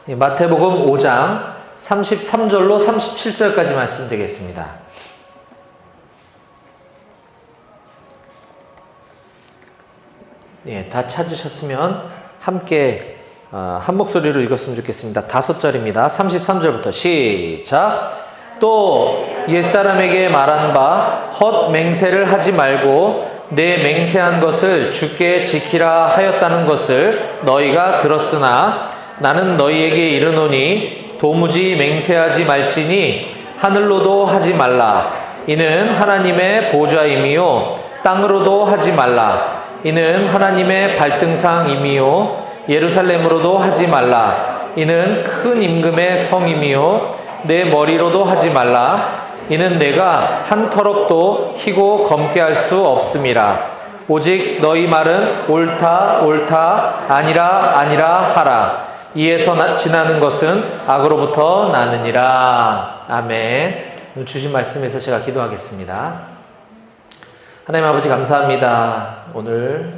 마태복음 5장 33절로 37절까지 말씀 되겠습니다. 다 찾으셨으면 함께 한 목소리로 읽었으면 좋겠습니다. 5절입니다. 33절부터 시작. 또 옛사람에게 말한 바 헛 맹세를 하지 말고 내 맹세한 것을 주께 지키라 하였다는 것을 너희가 들었으나 나는 너희에게 이르노니 도무지 맹세하지 말지니 하늘로도 하지 말라. 이는 하나님의 보좌임이요 땅으로도 하지 말라. 이는 하나님의 발등상임이요 예루살렘으로도 하지 말라. 이는 큰 임금의 성임이요 내 머리로도 하지 말라. 이는 내가 한 터럭도 희고 검게 할 수 없음이라. 오직 너희 말은 옳다 옳다 아니라 아니라 하라. 이에서 지나는 것은 악으로부터 나느니라. 아멘. 주신 말씀에서 제가 기도하겠습니다. 하나님 아버지 감사합니다. 오늘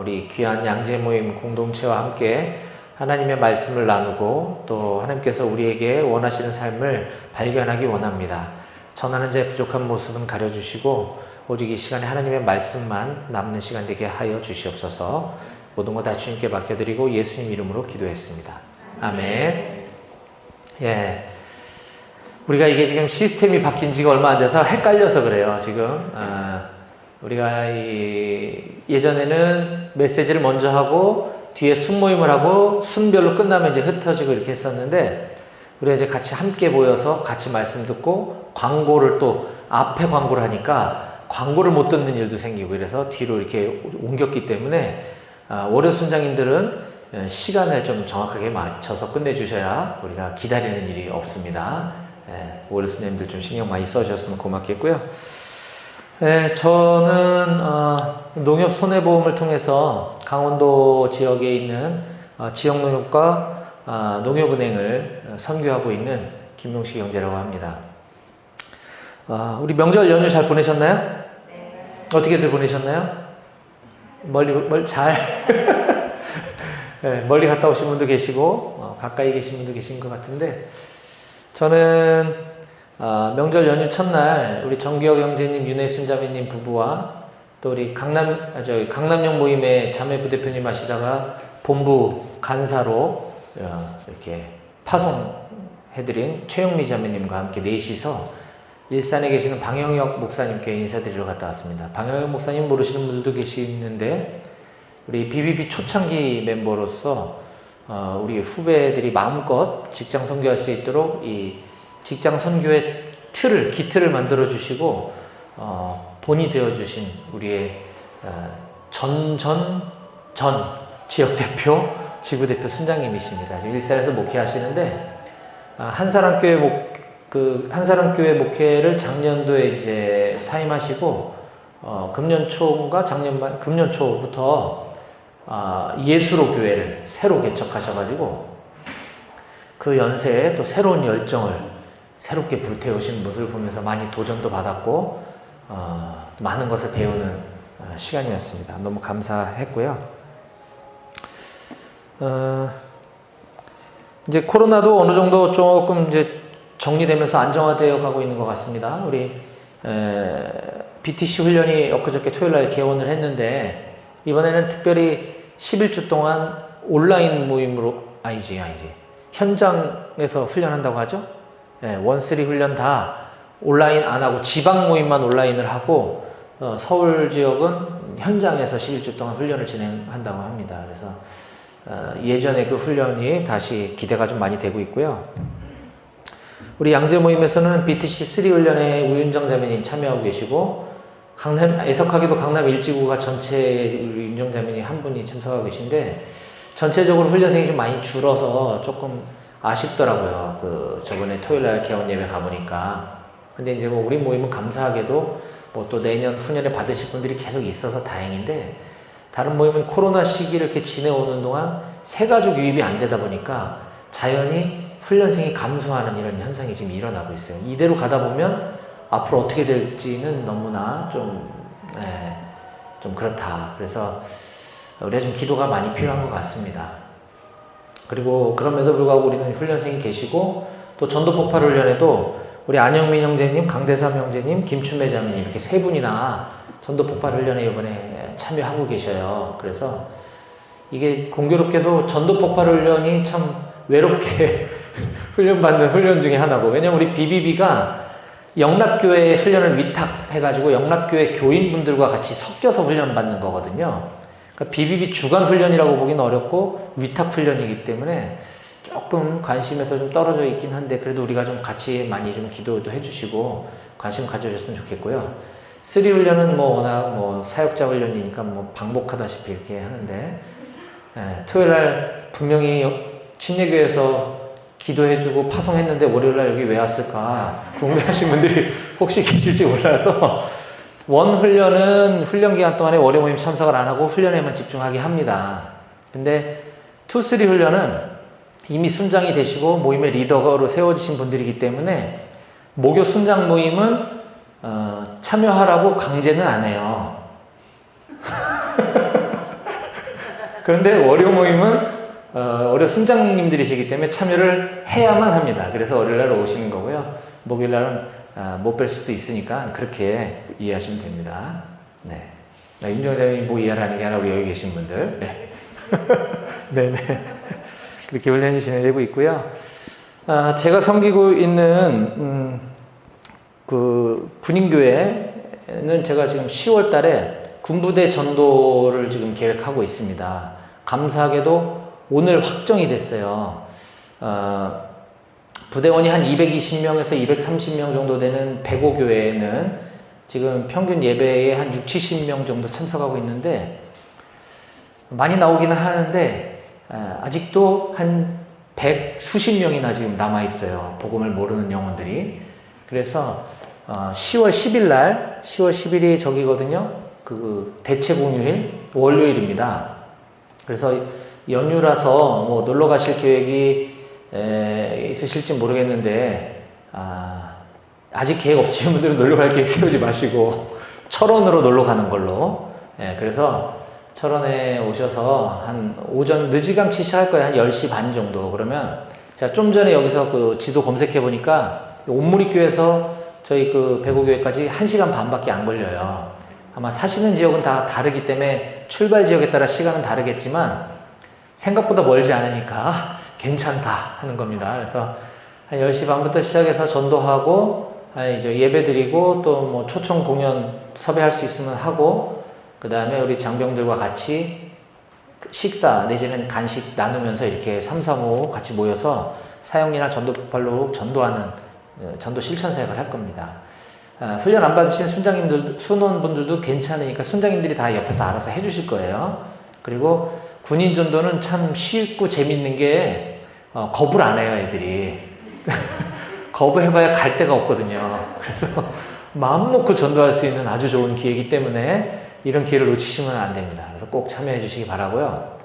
우리 귀한 양재 모임 공동체와 함께 하나님의 말씀을 나누고 또 하나님께서 우리에게 원하시는 삶을 발견하기 원합니다. 전하는 자의 부족한 모습은 가려주시고 오직 이 시간에 하나님의 말씀만 남는 시간 되게 하여 주시옵소서. 모든 것 다 주님께 맡겨드리고 예수님 이름으로 기도했습니다. 아멘. 우리가 이게 지금 시스템이 바뀐 지가 얼마 안 돼서 헷갈려서 그래요. 지금 우리가 예전에는 메시지를 먼저 하고 뒤에 순모임을 하고 순별로 끝나면 이제 흩어지고 이렇게 했었는데 우리가 이제 같이 함께 모여서 같이 말씀 듣고 광고를 또 앞에 광고를 하니까 광고를 못 듣는 일도 생기고 이래서 뒤로 이렇게 옮겼기 때문에 월요 순장님들은 시간을 좀 정확하게 맞춰서 끝내주셔야 우리가 기다리는 일이 없습니다. 월요 순장님들 좀 신경 많이 써주셨으면 고맙겠고요. 저는 농협 손해보험을 통해서 강원도 지역에 있는 지역농협과 농협은행을 선교하고 있는 김용식 형제라고 합니다. 우리 명절 연휴 잘 보내셨나요? 네. 어떻게들 보내셨나요? 멀리 잘 멀리 갔다 오신 분도 계시고 가까이 계신 분도 계신 것 같은데 저는 명절 연휴 첫날 우리 정기혁 형제님, 윤혜순 자매님 부부와 또 우리 강남역 모임의 자매 부대표님 하시다가 본부 간사로 이렇게 파송해드린 최영미 자매님과 함께 넷이서 일산에 계시는 방영혁 목사님께 인사드리러 갔다 왔습니다. 방영혁 목사님 모르시는 분들도 계시는데 우리 BBB 초창기 멤버로서 우리 후배들이 마음껏 직장 선교할 수 있도록 이 직장 선교의 기틀을 만들어 주시고 본이 되어 주신 우리의 전 지역 대표, 지부 대표 순장님이십니다. 지금 일산에서 목회하시는데 한사람교회 목회를 작년도에 이제 사임하시고 금년 초부터 예수로 교회를 새로 개척하셔가지고 그 연세에 또 새로운 열정을 새롭게 불태우신 모습을 보면서 많이 도전도 받았고 많은 것을 배우는 시간이었습니다. 너무 감사했고요. 이제 코로나도 어느 정도 조금 이제 정리되면서 안정화되어 가고 있는 것 같습니다. 우리 BTC 훈련이 엊그저께 토요일날 개원을 했는데 이번에는 특별히 11주 동안 온라인 모임으로 현장에서 훈련한다고 하죠. 원쓰리 훈련 다 온라인 안 하고 지방 모임만 온라인을 하고 서울 지역은 현장에서 11주 동안 훈련을 진행한다고 합니다. 그래서 예전에 그 훈련이 다시 기대가 좀 많이 되고 있고요. 우리 양재 모임에서는 BTC3 훈련에 우윤정 자매님 참여하고 계시고 애석하게도 강남 일지구가 전체 우리 윤정 자매님 한 분이 참석하고 계신데 전체적으로 훈련생이 좀 많이 줄어서 조금 아쉽더라고요. 저번에 토요일날 개원 예배 가보니까. 근데 이제 우리 모임은 감사하게도 또 내년 후년에 받으실 분들이 계속 있어서 다행인데 다른 모임은 코로나 시기를 이렇게 지내오는 동안 새가족 유입이 안 되다 보니까 자연히 훈련생이 감소하는 이런 현상이 지금 일어나고 있어요. 이대로 가다 보면 앞으로 어떻게 될지는 너무나 좀 그렇다. 그래서 우리가 좀 기도가 많이 필요한 것 같습니다. 그리고 그럼에도 불구하고 우리는 훈련생이 계시고 또 전도 폭발 훈련에도 우리 안영민 형제님, 강대삼 형제님, 김춘배 자매님 이렇게 세 분이나 전도 폭발 훈련에 이번에 참여하고 계셔요. 그래서 이게 공교롭게도 전도 폭발 훈련이 참 외롭게 훈련받는 훈련 중에 하나고, 왜냐면 우리 BBB가 영락교회 훈련을 위탁해가지고 영락교회 교인분들과 같이 섞여서 훈련받는 거거든요. 그러니까 BBB 주간 훈련이라고 보기는 어렵고 위탁 훈련이기 때문에 조금 관심에서 좀 떨어져 있긴 한데, 그래도 우리가 좀 같이 많이 좀 기도도 해주시고 관심 가져주셨으면 좋겠고요. 3 훈련은 뭐 워낙 뭐 사역자 훈련이니까 뭐 방복하다시피 이렇게 하는데, 토요일 날 분명히 침례교회에서 기도해주고 파송했는데 월요일날 여기 왜 왔을까 궁금해하신 분들이 혹시 계실지 몰라서, 원 훈련은 훈련 기간 동안에 월요 모임 참석을 안 하고 훈련에만 집중하게 합니다. 근데 2, 3 훈련은 이미 순장이 되시고 모임의 리더로 세워지신 분들이기 때문에 모교 순장 모임은 참여하라고 강제는 안 해요. 그런데 월요 모임은 월요 순장님들이시기 때문에 참여를 해야만 합니다. 그래서 월요일날 오시는 거고요. 목요일날은 못 뵐 수도 있으니까 그렇게 이해하시면 됩니다. 네. 임종자님이 뭐 이해하는 게 아니라 우리 여기 계신 분들. 네. 네네. 그렇게 훈련이 진행되고 있고요. 제가 섬기고 있는 그 군인교회는 제가 지금 10월 달에 군부대 전도를 지금 계획하고 있습니다. 감사하게도 오늘 확정이 됐어요. 부대원이 한 220명에서 230명 정도 되는 백오교회는 지금 평균 예배에 한 6, 70명 정도 참석하고 있는데, 많이 나오기는 하는데 아직도 한 100 수십 명이나 지금 남아있어요. 복음을 모르는 영혼들이. 그래서 10월 10일 날, 10월 10일이 저기거든요. 그 대체공휴일, 월요일입니다. 그래서 연휴라서 뭐 놀러 가실 계획이 있으실지 모르겠는데, 아직 계획 없으신 분들은 놀러 갈 계획 세우지 마시고 철원으로 놀러 가는 걸로. 그래서 철원에 오셔서 한 오전 늦이감치 시작할 거예요. 한 10시 반 정도. 그러면 제가 좀 전에 여기서 그 지도 검색해 보니까 옥무리교에서 저희 그 백오교회까지 1시간 반밖에 안 걸려요. 아마 사시는 지역은 다 다르기 때문에 출발 지역에 따라 시간은 다르겠지만 생각보다 멀지 않으니까 괜찮다 하는 겁니다. 그래서 한 10시 반부터 시작해서 전도하고, 이제 예배 드리고, 또 뭐 초청 공연 섭외할 수 있으면 하고, 그 다음에 우리 장병들과 같이 식사 내지는 간식 나누면서 이렇게 3, 4, 5 같이 모여서 사역이나 전도 폭발로 전도하는 전도 실천 사역을 할 겁니다. 훈련 안 받으신 순장님들, 순원분들도 괜찮으니까 순장님들이 다 옆에서 알아서 해주실 거예요. 그리고 군인 전도는 참 쉽고 재밌는 게 겁을 안 해요, 애들이. 거부해봐야 갈 데가 없거든요. 그래서 마음 놓고 전도할 수 있는 아주 좋은 기회이기 때문에 이런 기회를 놓치시면 안 됩니다. 그래서 꼭 참여해 주시기 바라고요.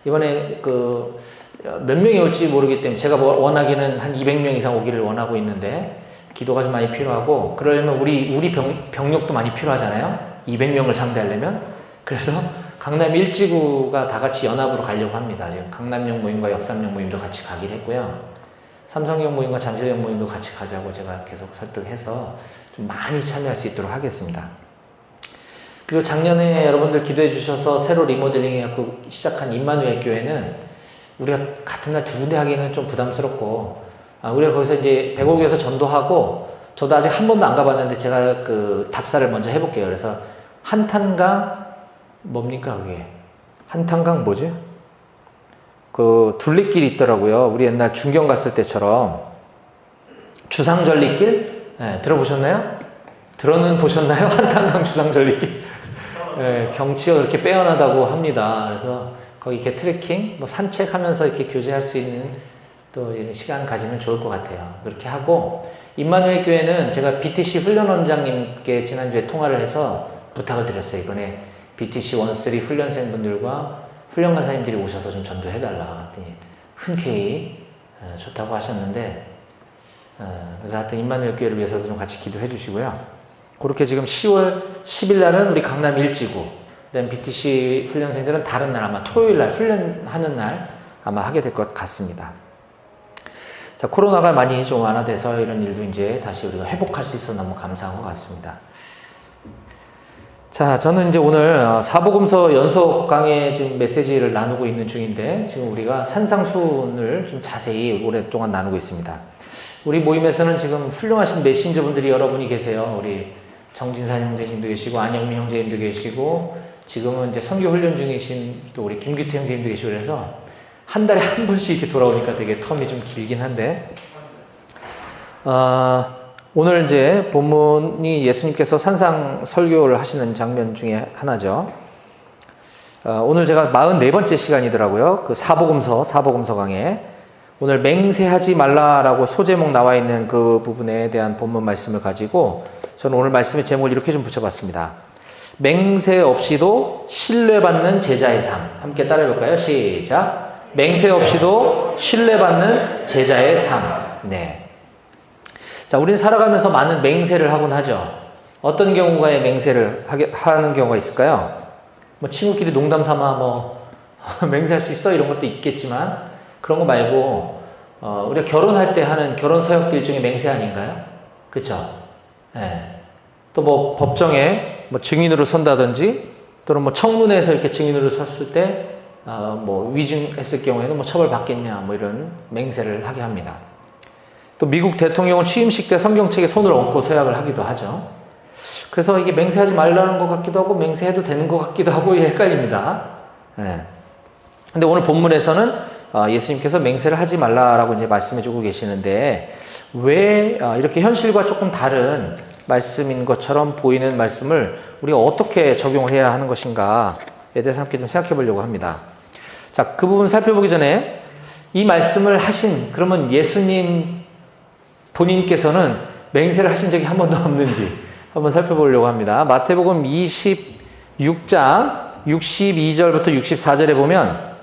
이번에 몇 명이 올지 모르기 때문에 제가 원하기는 한 200명 이상 오기를 원하고 있는데, 기도가 좀 많이 필요하고, 그러려면 우리 병력도 많이 필요하잖아요. 200명을 상대하려면. 그래서 강남 1지구가 다 같이 연합으로 가려고 합니다. 지금 강남역 모임과 역삼역 모임도 같이 가기로 했고요. 삼성역 모임과 잠실역 모임도 같이 가자고 제가 계속 설득해서 좀 많이 참여할 수 있도록 하겠습니다. 그리고 작년에 여러분들 기도해 주셔서 새로 리모델링 해갖고 시작한 임마누엘 교회는 우리가 같은 날 두 군데 하기는 좀 부담스럽고, 우리가 거기서 이제 백오교에서 전도하고, 저도 아직 한 번도 안 가봤는데 제가 그 답사를 먼저 해볼게요. 그래서 한탄강 뭡니까 그게? 한탄강 뭐지? 그 둘레길이 있더라고요. 우리 옛날 중경 갔을 때처럼 주상절리길? 네, 들어보셨나요? 들어는 보셨나요? 한탄강 주상절리길. 네, 경치가 그렇게 빼어나다고 합니다. 그래서 거기 이렇게 트레킹, 뭐 산책하면서 이렇게 교제할 수 있는 또 이런 시간 가지면 좋을 것 같아요. 그렇게 하고, 임마누엘 교회는 제가 BTC 훈련원장님께 지난주에 통화를 해서 부탁을 드렸어요. 이번에 BTC 1-3 훈련생분들과 훈련 간사님들이 오셔서 좀 전도해달라 했더니 흔쾌히 좋다고 하셨는데, 그래서 하여튼 임마누엘 교회를 위해서도 좀 같이 기도해 주시고요. 그렇게 지금 10월 10일 날은 우리 강남 1지구, 그다음 BTC 훈련생들은 다른 날, 아마 토요일 날 훈련하는 날 아마 하게 될 것 같습니다. 자, 코로나가 많이 좀 완화돼서 이런 일도 이제 다시 우리가 회복할 수 있어서 너무 감사한 것 같습니다. 자, 저는 이제 오늘 사복음서 연속 강의 지금 메시지를 나누고 있는 중인데, 지금 우리가 산상순을 좀 자세히 오랫동안 나누고 있습니다. 우리 모임에서는 지금 훌륭하신 메신저분들이 여러분이 계세요. 우리 정진산 형제님도 계시고, 안영민 형제님도 계시고, 지금은 이제 선교 훈련 중이신 또 우리 김규태 형제님도 계시고, 그래서 한 달에 한 번씩 이렇게 돌아오니까 되게 텀이 좀 길긴 한데, 오늘 이제 본문이 예수님께서 산상 설교를 하시는 장면 중에 하나죠. 오늘 제가 44번째 시간이더라고요. 그 사복음서 강의. 오늘 맹세하지 말라라고 소제목 나와 있는 그 부분에 대한 본문 말씀을 가지고 저는 오늘 말씀의 제목을 이렇게 좀 붙여봤습니다. 맹세 없이도 신뢰받는 제자의 삶. 함께 따라해 볼까요? 시작. 맹세 없이도 신뢰받는 제자의 삶. 네. 자, 우리는 살아가면서 많은 맹세를 하곤 하죠. 어떤 경우에 맹세를 하는 경우가 있을까요? 뭐 친구끼리 농담 삼아 맹세할 수 있어? 이런 것도 있겠지만, 그런 거 말고, 우리가 결혼할 때 하는 결혼 서약도 일종의 맹세 아닌가요? 그쵸? 예. 또 뭐 법정에 증인으로 선다든지, 또는 청문회에서 이렇게 증인으로 섰을 때, 위증했을 경우에는 처벌받겠냐, 이런 맹세를 하게 합니다. 또 미국 대통령은 취임식 때 성경책에 손을 얹고 서약을 하기도 하죠. 그래서 이게 맹세하지 말라는 것 같기도 하고 맹세해도 되는 것 같기도 하고 헷갈립니다. 네. 근데 오늘 본문에서는 예수님께서 맹세를 하지 말라라고 이제 말씀해주고 계시는데, 왜 이렇게 현실과 조금 다른 말씀인 것처럼 보이는 말씀을 우리가 어떻게 적용을 해야 하는 것인가에 대해서 함께 좀 생각해 보려고 합니다. 자, 그 부분 살펴보기 전에 이 말씀을 하신, 그러면 예수님 본인께서는 맹세를 하신 적이 한 번도 없는지 한번 살펴보려고 합니다. 마태복음 26장 62절부터 64절에 보면,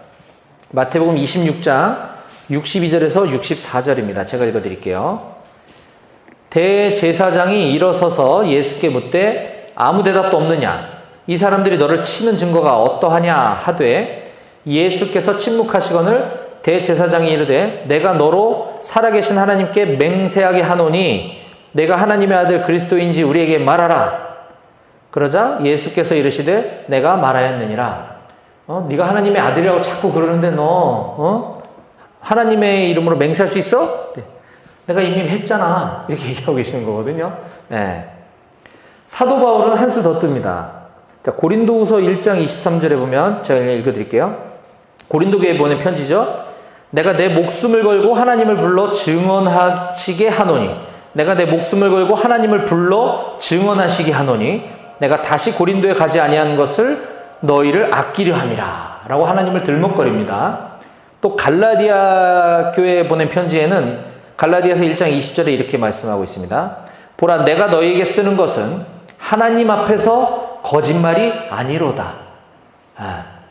마태복음 26장 62절에서 64절입니다. 제가 읽어드릴게요. 대제사장이 일어서서 예수께 묻되 아무 대답도 없느냐? 이 사람들이 너를 치는 증거가 어떠하냐 하되, 예수께서 침묵하시거늘 대제사장이 이르되 내가 너로 살아계신 하나님께 맹세하게 하노니 내가 하나님의 아들 그리스도인지 우리에게 말하라. 그러자 예수께서 이르시되 내가 말하였느니라. 네가 하나님의 아들이라고 자꾸 그러는데 너 하나님의 이름으로 맹세할 수 있어? 네. 내가 이미 했잖아. 이렇게 얘기하고 계시는 거거든요. 네. 사도 바울은 한 수 더 뜹니다. 자, 고린도후서 1장 23절에 보면 제가 읽어드릴게요. 고린도 교회에 보낸 편지죠. 내가 내 목숨을 걸고 하나님을 불러 증언하시게 하노니, 내가 내 목숨을 걸고 하나님을 불러 증언하시게 하노니 내가 다시 고린도에 가지 아니한 것을 너희를 아끼려 함이라 라고 하나님을 들먹거립니다. 또 갈라디아 교회에 보낸 편지에는 갈라디아서 1장 20절에 이렇게 말씀하고 있습니다. 보라, 내가 너희에게 쓰는 것은 하나님 앞에서 거짓말이 아니로다.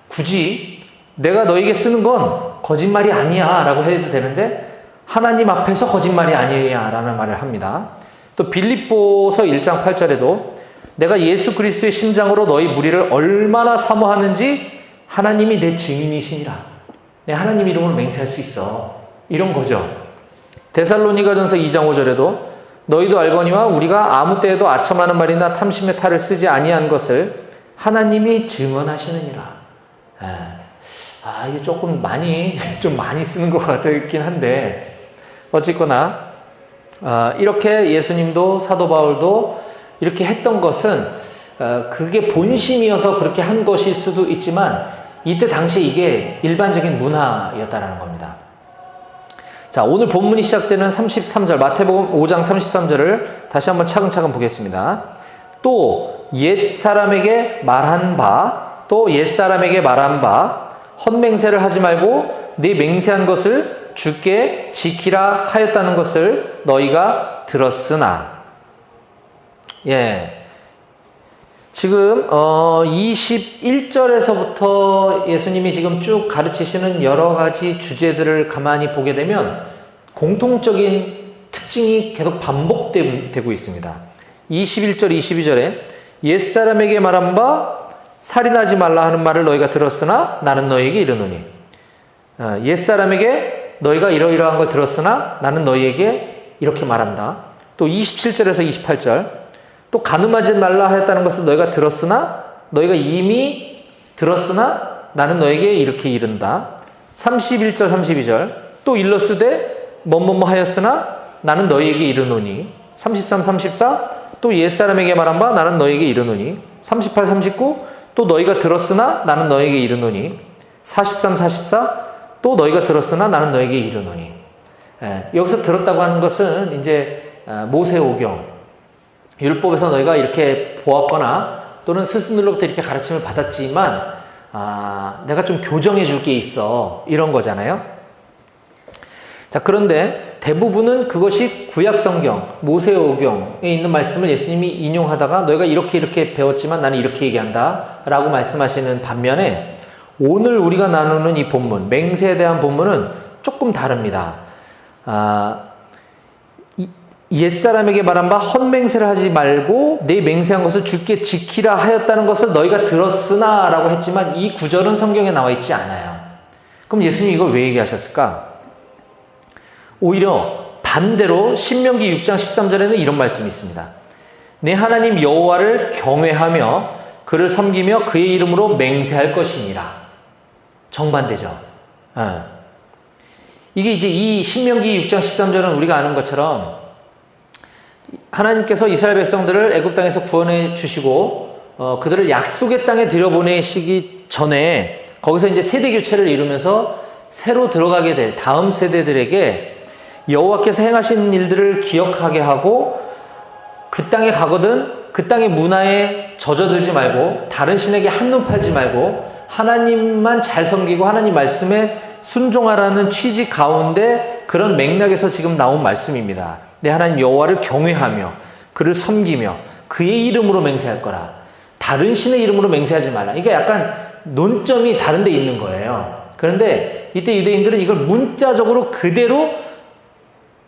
굳이 내가 너에게 쓰는 건 거짓말이 아니야 라고 해도 되는데 하나님 앞에서 거짓말이 아니야 라는 말을 합니다. 또 빌립보서 1장 8절에도 내가 예수 그리스도의 심장으로 너희 무리를 얼마나 사모하는지 하나님이 내 증인이시니라. 내 하나님 이름으로 맹세할 수 있어. 이런 거죠. 데살로니가전서 2장 5절에도 너희도 알거니와 우리가 아무 때에도 아첨하는 말이나 탐심의 탈을 쓰지 아니한 것을 하나님이 증언하시느니라. 이게 조금 많이 쓰는 것 같긴 한데, 어쨌거나, 이렇게 예수님도 사도 바울도 이렇게 했던 것은, 그게 본심이어서 그렇게 한 것일 수도 있지만, 이때 당시에 이게 일반적인 문화였다라는 겁니다. 자, 오늘 본문이 시작되는 33절, 마태복음 5장 33절을 다시 한번 차근차근 보겠습니다. 또 옛사람에게 말한 바, 헛맹세를 하지 말고 네 맹세한 것을 주께 지키라 하였다는 것을 너희가 들었으나. 지금 21절에서부터 예수님이 지금 쭉 가르치시는 여러 가지 주제들을 가만히 보게 되면 공통적인 특징이 계속 반복되고 있습니다. 21절, 22절에 옛사람에게 말한 바 살인하지 말라 하는 말을 너희가 들었으나 나는 너희에게 이르노니. 옛사람에게 너희가 이러이러한 걸 들었으나 나는 너희에게 이렇게 말한다. 또 27절에서 28절 또 간음하지 말라 하였다는 것을 너희가 들었으나 너희가 이미 들었으나 나는 너에게 이렇게 이른다. 31절 32절 또 일러스되 뭐뭐뭐 하였으나 나는 너희에게 이르노니 33 34 또 옛사람에게 말한 바 나는 너희에게 이르노니 38 39 또 너희가 들었으나 나는 너희에게 이르노니 43 44 또 너희가 들었으나 나는 너희에게 이르노니. 여기서 들었다고 하는 것은 이제 모세오경 율법에서 너희가 이렇게 보았거나 또는 스승들로부터 이렇게 가르침을 받았지만 내가 좀 교정해 줄 게 있어 이런 거잖아요. 자, 그런데 대부분은 그것이 구약성경 모세오경에 있는 말씀을 예수님이 인용하다가 너희가 이렇게 배웠지만 나는 이렇게 얘기한다 라고 말씀하시는 반면에 오늘 우리가 나누는 이 본문 맹세에 대한 본문은 조금 다릅니다. 옛사람에게 말한 바 헛맹세를 하지 말고 내 맹세한 것을 주께 지키라 하였다는 것을 너희가 들었으나 라고 했지만 이 구절은 성경에 나와 있지 않아요. 그럼 예수님이 이걸 왜 얘기하셨을까? 오히려 반대로 신명기 6장 13절에는 이런 말씀이 있습니다. 내 하나님 여호와를 경외하며 그를 섬기며 그의 이름으로 맹세할 것이니라. 정반대죠. 이게 이제 이 신명기 6장 13절은 우리가 아는 것처럼 하나님께서 이스라엘 백성들을 애굽 땅에서 구원해 주시고 그들을 약속의 땅에 들여보내시기 전에 거기서 이제 세대 교체를 이루면서 새로 들어가게 될 다음 세대들에게 여호와께서 행하신 일들을 기억하게 하고 그 땅에 가거든 그 땅의 문화에 젖어들지 말고 다른 신에게 한눈 팔지 말고 하나님만 잘 섬기고 하나님 말씀에 순종하라는 취지 가운데 그런 맥락에서 지금 나온 말씀입니다. 내 하나님 여호와를 경외하며 그를 섬기며 그의 이름으로 맹세할 거라. 다른 신의 이름으로 맹세하지 말라. 이게 약간 논점이 다른 데 있는 거예요. 그런데 이때 유대인들은 이걸 문자적으로 그대로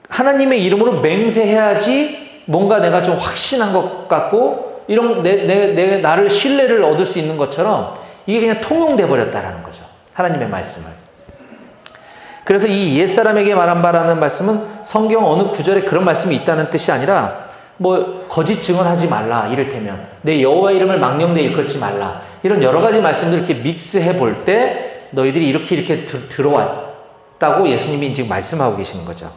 하나님의 이름으로 맹세해야지 뭔가 내가 좀 확신한 것 같고 이런 나를 신뢰를 얻을 수 있는 것처럼 이게 그냥 통용돼 버렸다라는 거죠. 하나님의 말씀을. 그래서 이 옛사람에게 말한 바라는 말씀은 성경 어느 구절에 그런 말씀이 있다는 뜻이 아니라 뭐 거짓 증언하지 말라 이를테면 내 여호와 이름을 망령되이 일컫지 말라 이런 여러 가지 말씀들을 이렇게 믹스해 볼 때 너희들이 이렇게 들어왔다고 예수님이 지금 말씀하고 계시는 거죠.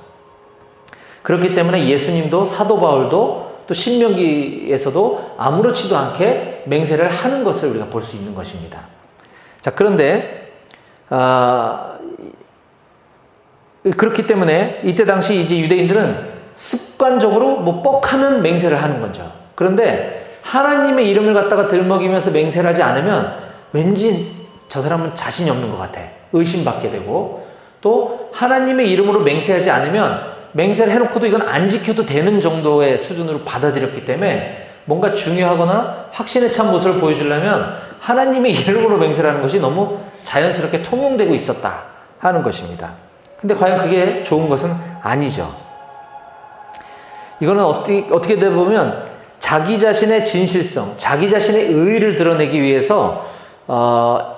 그렇기 때문에 예수님도 사도 바울도 또 신명기에서도 아무렇지도 않게 맹세를 하는 것을 우리가 볼 수 있는 것입니다. 자, 그런데 그렇기 때문에 이때 당시 이제 유대인들은 습관적으로 뭐 뻑하면 맹세를 하는 거죠. 그런데 하나님의 이름을 갖다가 들먹이면서 맹세를 하지 않으면 왠지 저 사람은 자신이 없는 것 같아. 의심받게 되고 또 하나님의 이름으로 맹세하지 않으면 맹세를 해놓고도 이건 안 지켜도 되는 정도의 수준으로 받아들였기 때문에 뭔가 중요하거나 확신에 찬 모습을 보여주려면 하나님의 이름으로 맹세를 하는 것이 너무 자연스럽게 통용되고 있었다 하는 것입니다. 근데 과연 그게 좋은 것은 아니죠. 이거는 어떻게 되다 보면 자기 자신의 진실성, 자기 자신의 의의를 드러내기 위해서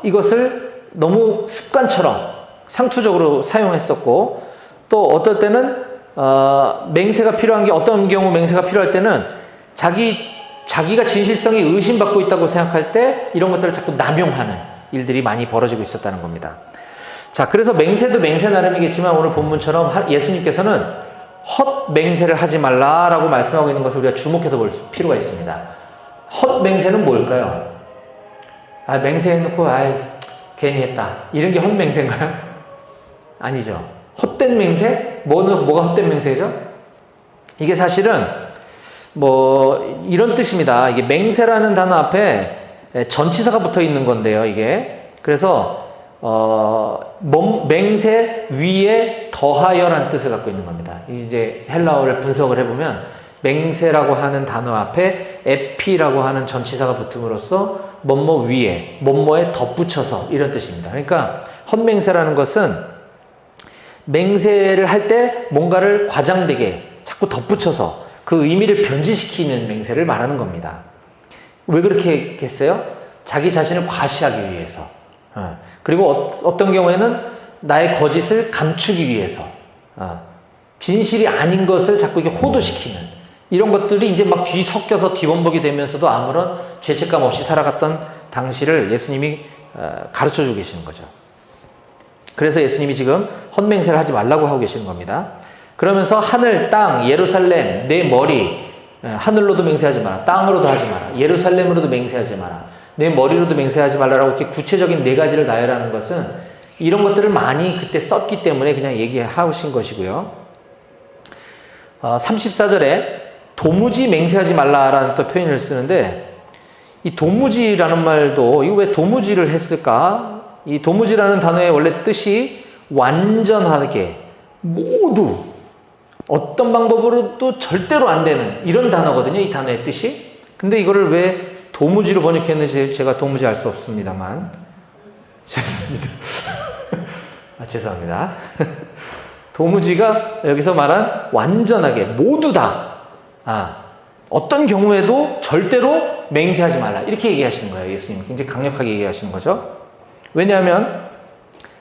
이것을 너무 습관처럼 상투적으로 사용했었고 또 어떨 때는 맹세가 필요한 게 어떤 경우 맹세가 필요할 때는 자기가 진실성이 의심받고 있다고 생각할 때 이런 것들을 자꾸 남용하는 일들이 많이 벌어지고 있었다는 겁니다. 자, 그래서 맹세도 맹세 나름이겠지만 오늘 본문처럼 예수님께서는 헛맹세를 하지 말라라고 말씀하고 있는 것을 우리가 주목해서 볼 필요가 있습니다. 헛맹세는 뭘까요? 맹세해놓고 괜히 했다. 이런 게 헛맹세인가요? 아니죠. 헛된 맹세? 뭐가 헛된 맹세죠? 이게 사실은 뭐 이런 뜻입니다. 이게 맹세라는 단어 앞에 전치사가 붙어 있는 건데요. 이게 그래서 맹세 위에 더하여라는 뜻을 갖고 있는 겁니다. 이제 헬라어를 분석을 해보면 맹세라고 하는 단어 앞에 에피라고 하는 전치사가 붙음으로써 뭐뭐 위에 뭐뭐에 덧붙여서 이런 뜻입니다. 그러니까 헛맹세라는 것은 맹세를 할 때 뭔가를 과장되게 자꾸 덧붙여서 그 의미를 변질시키는 맹세를 말하는 겁니다. 왜 그렇게 했겠어요? 자기 자신을 과시하기 위해서. 그리고 어떤 경우에는 나의 거짓을 감추기 위해서 진실이 아닌 것을 자꾸 이렇게 호도시키는 이런 것들이 이제 막 뒤섞여서 뒤범벅이 되면서도 아무런 죄책감 없이 살아갔던 당시를 예수님이 가르쳐주고 계시는 거죠. 그래서 예수님이 지금 헛맹세를 하지 말라고 하고 계시는 겁니다. 그러면서 하늘, 땅, 예루살렘, 내 머리, 하늘로도 맹세하지 마라, 땅으로도 하지 마라, 예루살렘으로도 맹세하지 마라, 내 머리로도 맹세하지 말라라고 이렇게 구체적인 4가지를 나열하는 것은 이런 것들을 많이 그때 썼기 때문에 그냥 얘기하신 것이고요. 34절에 도무지 맹세하지 말라라는 또 표현을 쓰는데, 이 도무지라는 말도 이거 왜 도무지를 했을까? 이 도무지라는 단어의 원래 뜻이 완전하게, 모두, 어떤 방법으로도 절대로 안 되는 이런 단어거든요. 이 단어의 뜻이. 근데 이거를 왜 도무지로 번역했는지 제가 도무지 알 수 없습니다만. 죄송합니다. 죄송합니다. 도무지가 여기서 말한 완전하게, 모두 다. 어떤 경우에도 절대로 맹세하지 말라. 이렇게 얘기하시는 거예요. 예수님. 굉장히 강력하게 얘기하시는 거죠. 왜냐하면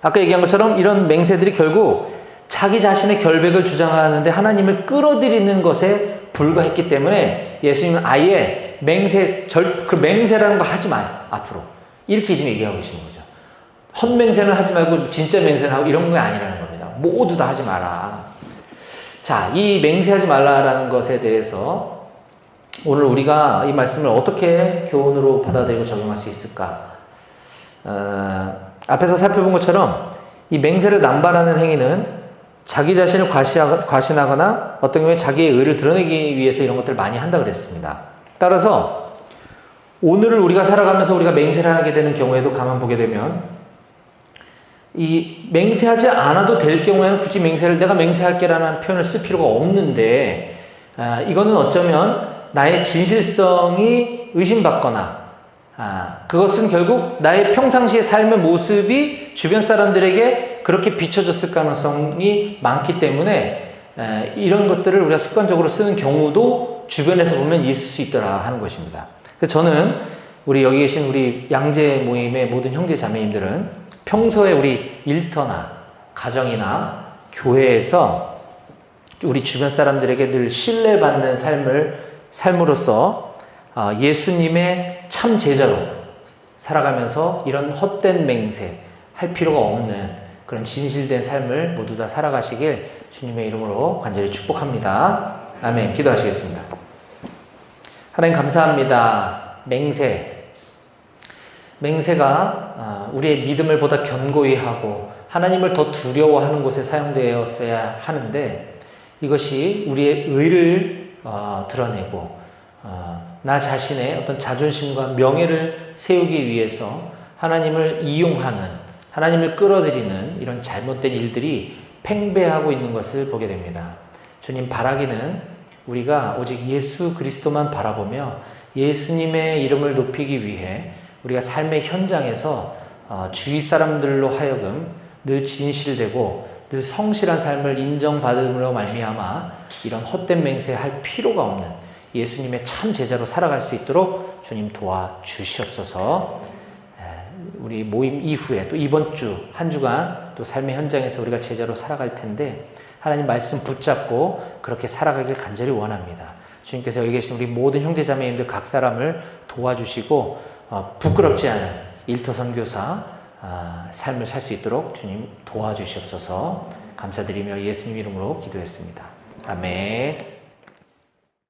아까 얘기한 것처럼 이런 맹세들이 결국 자기 자신의 결백을 주장하는데 하나님을 끌어들이는 것에 불과했기 때문에 예수님은 아예 그 맹세라는 거 하지 마요. 앞으로. 이렇게 지금 얘기하고 계시는 거죠. 헛맹세는 하지 말고 진짜 맹세는 하고 이런 게 아니라는 겁니다. 모두 다 하지 마라. 자, 이 맹세하지 말라라는 것에 대해서 오늘 우리가 이 말씀을 어떻게 교훈으로 받아들이고 적용할 수 있을까? 앞에서 살펴본 것처럼 이 맹세를 남발하는 행위는 자기 자신을 과신하거나 어떤 경우에 자기의 의를 드러내기 위해서 이런 것들을 많이 한다 그랬습니다. 따라서 오늘을 우리가 살아가면서 우리가 맹세를 하게 되는 경우에도 가만 보게 되면 이 맹세하지 않아도 될 경우에는 굳이 내가 맹세할게라는 표현을 쓸 필요가 없는데, 이거는 어쩌면 나의 진실성이 의심받거나 그것은 결국 나의 평상시의 삶의 모습이 주변 사람들에게 그렇게 비춰졌을 가능성이 많기 때문에 이런 것들을 우리가 습관적으로 쓰는 경우도 주변에서 보면 있을 수 있더라 하는 것입니다. 그래서 저는 여기 계신 우리 양재 모임의 모든 형제 자매님들은 평소에 우리 일터나 가정이나 교회에서 우리 주변 사람들에게 늘 신뢰받는 삶으로서 예수님의 참 제자로 살아가면서 이런 헛된 맹세 할 필요가 없는 그런 진실된 삶을 모두 다 살아가시길 주님의 이름으로 간절히 축복합니다. 아멘. 기도하시겠습니다. 하나님 감사합니다. 맹세가 우리의 믿음을 보다 견고히 하고 하나님을 더 두려워하는 곳에 사용되었어야 하는데, 이것이 우리의 의를 드러내고 나 자신의 어떤 자존심과 명예를 세우기 위해서 하나님을 이용하는, 하나님을 끌어들이는 이런 잘못된 일들이 팽배하고 있는 것을 보게 됩니다. 주님, 바라기는 우리가 오직 예수 그리스도만 바라보며 예수님의 이름을 높이기 위해 우리가 삶의 현장에서 주위 사람들로 하여금 늘 진실되고 늘 성실한 삶을 인정받음으로 말미암아 이런 헛된 맹세할 필요가 없는 예수님의 참 제자로 살아갈 수 있도록 주님 도와주시옵소서. 우리 모임 이후에 또 이번 주 한 주간 또 삶의 현장에서 우리가 제자로 살아갈 텐데 하나님 말씀 붙잡고 그렇게 살아가길 간절히 원합니다. 주님께서 여기 계신 우리 모든 형제자매님들 각 사람을 도와주시고 부끄럽지 않은 일터 선교사 삶을 살 수 있도록 주님 도와주시옵소서. 감사드리며 예수님 이름으로 기도했습니다. 아멘.